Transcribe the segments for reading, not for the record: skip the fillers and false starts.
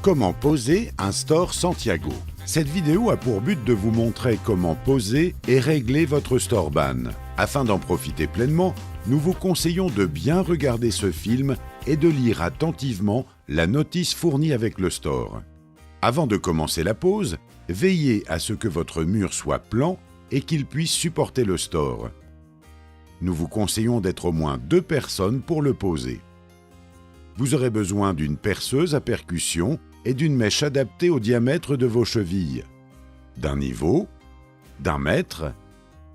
Comment poser un store Santiago? Cette vidéo a pour but de vous montrer comment poser et régler votre store ban. Afin d'en profiter pleinement, nous vous conseillons de bien regarder ce film et de lire attentivement la notice fournie avec le store. Avant de commencer la pose, veillez à ce que votre mur soit plan et qu'il puisse supporter le store. Nous vous conseillons d'être au moins 2 personnes pour le poser. Vous aurez besoin d'une perceuse à percussion et d'une mèche adaptée au diamètre de vos chevilles, d'un niveau, d'un mètre,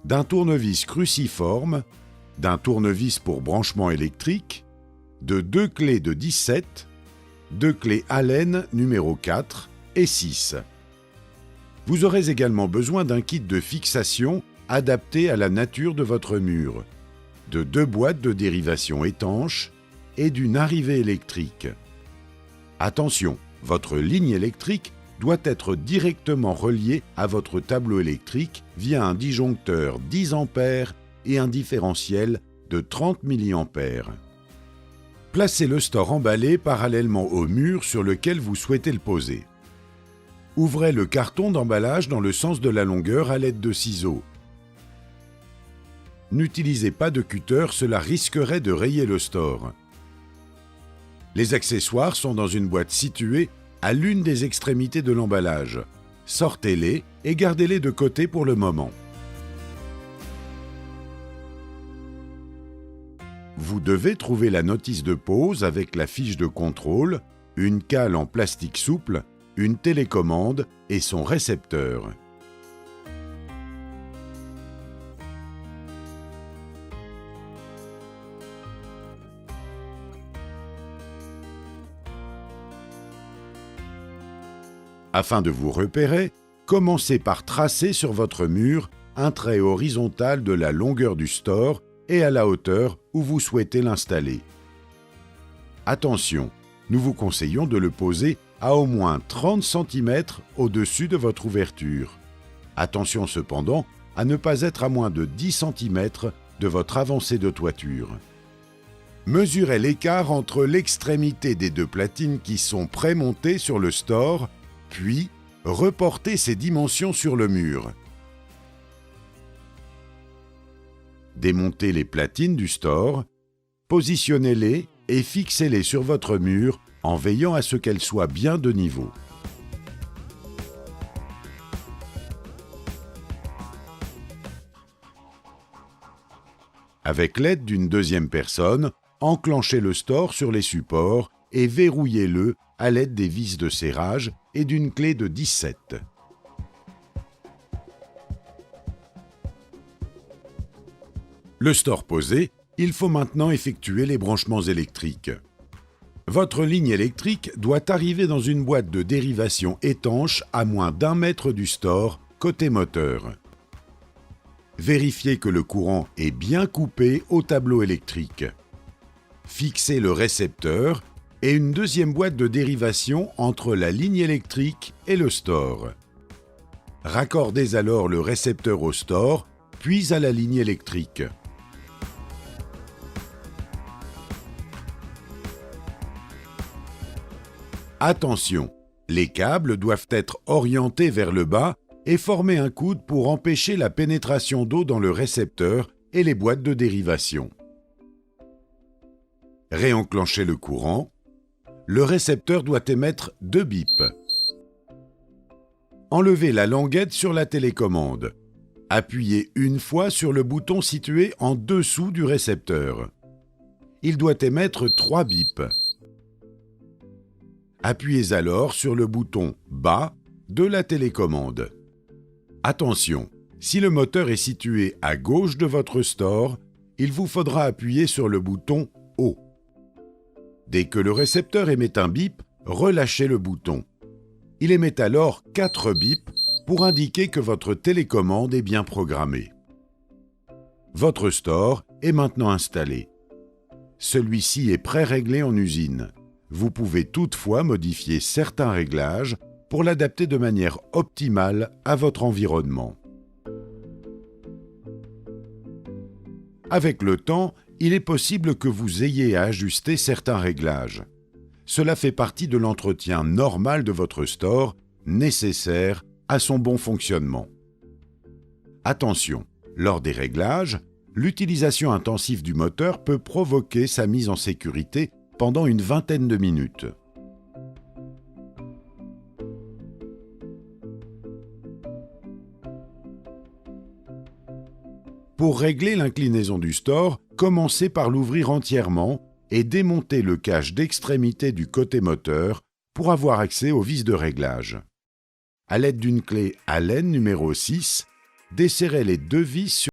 d'un tournevis cruciforme, d'un tournevis pour branchement électrique, de 2 clés de 17, 2 clés Allen numéro 4 et 6. Vous aurez également besoin d'un kit de fixation adapté à la nature de votre mur, de 2 boîtes de dérivation étanches et d'une arrivée électrique. Attention, votre ligne électrique doit être directement reliée à votre tableau électrique via un disjoncteur 10 A et un différentiel de 30 mA. Placez le store emballé parallèlement au mur sur lequel vous souhaitez le poser. Ouvrez le carton d'emballage dans le sens de la longueur à l'aide de ciseaux. N'utilisez pas de cutter, cela risquerait de rayer le store. Les accessoires sont dans une boîte située à l'une des extrémités de l'emballage. Sortez-les et gardez-les de côté pour le moment. Vous devez trouver la notice de pose avec la fiche de contrôle, une cale en plastique souple, une télécommande et son récepteur. Afin de vous repérer, commencez par tracer sur votre mur un trait horizontal de la longueur du store et à la hauteur où vous souhaitez l'installer. Attention, nous vous conseillons de le poser à au moins 30 cm au-dessus de votre ouverture. Attention cependant à ne pas être à moins de 10 cm de votre avancée de toiture. Mesurez l'écart entre l'extrémité des 2 platines qui sont prémontées sur le store, puis reportez ces dimensions sur le mur. Démontez les platines du store, positionnez-les et fixez-les sur votre mur en veillant à ce qu'elles soient bien de niveau. Avec l'aide d'une deuxième personne, enclenchez le store sur les supports et verrouillez-le à l'aide des vis de serrage et d'une clé de 17. Le store posé, il faut maintenant effectuer les branchements électriques. Votre ligne électrique doit arriver dans une boîte de dérivation étanche à moins d'1 mètre du store, côté moteur. Vérifiez que le courant est bien coupé au tableau électrique. Fixez le récepteur et une deuxième boîte de dérivation entre la ligne électrique et le store. Raccordez alors le récepteur au store, puis à la ligne électrique. Attention, les câbles doivent être orientés vers le bas et former un coude pour empêcher la pénétration d'eau dans le récepteur et les boîtes de dérivation. Réenclenchez le courant. Le récepteur doit émettre 2 bips. Enlevez la languette sur la télécommande. Appuyez une fois sur le bouton situé en dessous du récepteur. Il doit émettre 3 bips. Appuyez alors sur le bouton bas de la télécommande. Attention, si le moteur est situé à gauche de votre store, il vous faudra appuyer sur le bouton haut. Dès que le récepteur émet un bip, relâchez le bouton. Il émet alors 4 bips pour indiquer que votre télécommande est bien programmée. Votre store est maintenant installé. Celui-ci est pré-réglé en usine. Vous pouvez toutefois modifier certains réglages pour l'adapter de manière optimale à votre environnement. Avec le temps, il est possible que vous ayez à ajuster certains réglages. cela fait partie de l'entretien normal de votre store, nécessaire à son bon fonctionnement. Attention, lors des réglages, l'utilisation intensive du moteur peut provoquer sa mise en sécurité pendant une vingtaine de minutes. Pour régler l'inclinaison du store, commencez par l'ouvrir entièrement et démonter le cache d'extrémité du côté moteur pour avoir accès aux vis de réglage. À l'aide d'une clé Allen numéro 6, desserrez les deux vis sur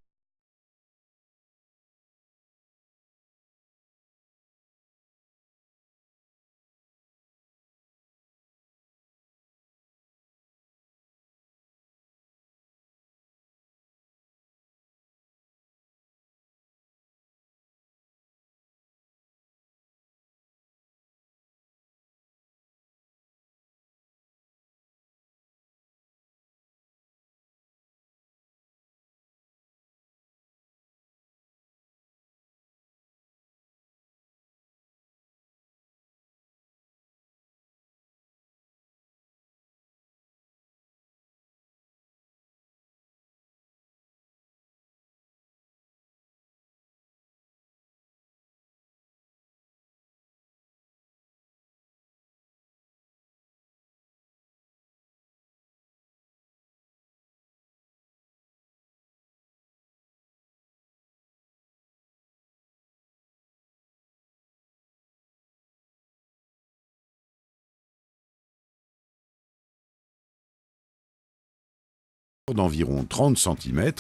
d'environ 30 cm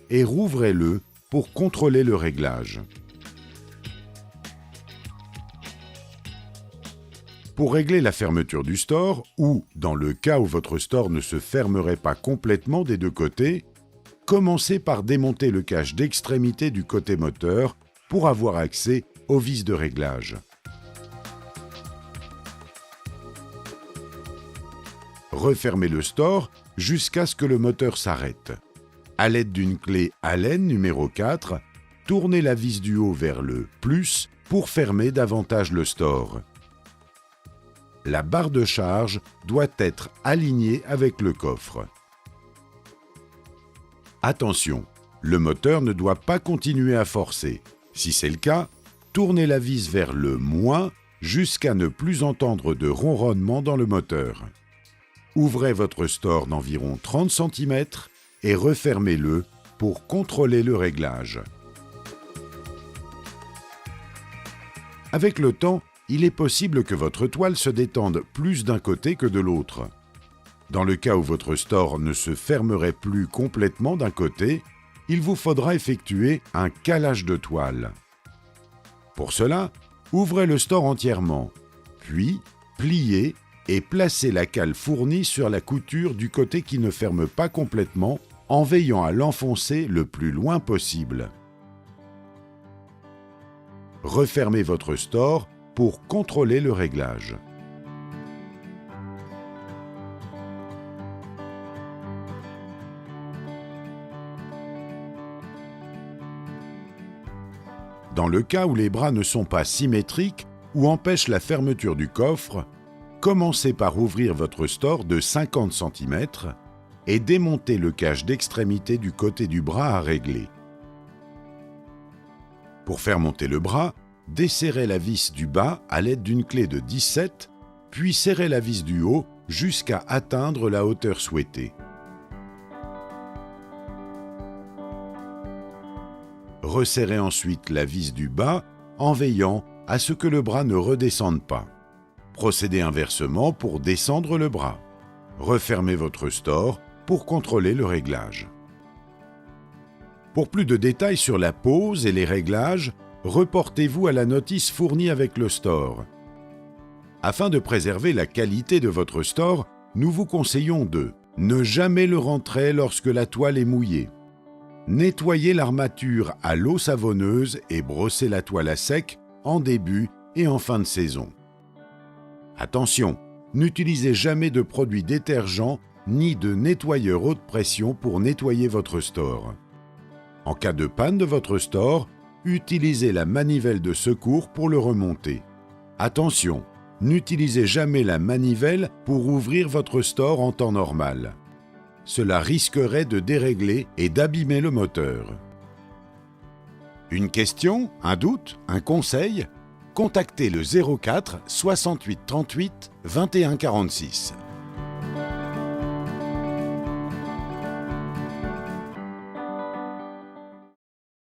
et rouvrez-le pour contrôler le réglage. Pour régler la fermeture du store, ou dans le cas où votre store ne se fermerait pas complètement des deux côtés, commencez par démonter le cache d'extrémité du côté moteur pour avoir accès aux vis de réglage. Refermez le store jusqu'à ce que le moteur s'arrête. À l'aide d'une clé Allen numéro 4, tournez la vis du haut vers le plus pour fermer davantage le store. La barre de charge doit être alignée avec le coffre. Attention, le moteur ne doit pas continuer à forcer. Si c'est le cas, tournez la vis vers le moins jusqu'à ne plus entendre de ronronnement dans le moteur. Ouvrez votre store d'environ 30 cm et refermez-le pour contrôler le réglage. Avec le temps, il est possible que votre toile se détende plus d'un côté que de l'autre. Dans le cas où votre store ne se fermerait plus complètement d'un côté, il vous faudra effectuer un calage de toile. Pour cela, ouvrez le store entièrement, puis pliez et placez la cale fournie sur la couture du côté qui ne ferme pas complètement en veillant à l'enfoncer le plus loin possible. Refermez votre store pour contrôler le réglage. Dans le cas où les bras ne sont pas symétriques ou empêchent la fermeture du coffre, commencez par ouvrir votre store de 50 cm et démonter le cache d'extrémité du côté du bras à régler. Pour faire monter le bras, desserrez la vis du bas à l'aide d'une clé de 17, puis serrez la vis du haut jusqu'à atteindre la hauteur souhaitée. Resserrez ensuite la vis du bas en veillant à ce que le bras ne redescende pas. Procédez inversement pour descendre le bras. Refermez votre store pour contrôler le réglage. Pour plus de détails sur la pose et les réglages, reportez-vous à la notice fournie avec le store. Afin de préserver la qualité de votre store, nous vous conseillons de ne jamais le rentrer lorsque la toile est mouillée. Nettoyez l'armature à l'eau savonneuse et brossez la toile à sec en début et en fin de saison. Attention, n'utilisez jamais de produits détergents ni de nettoyeur haute pression pour nettoyer votre store. En cas de panne de votre store, utilisez la manivelle de secours pour le remonter. Attention, N'utilisez jamais la manivelle pour ouvrir votre store en temps normal. Cela risquerait de dérégler et d'abîmer le moteur. Une question, un doute, un conseil? Contactez le 04 68 38 21 46.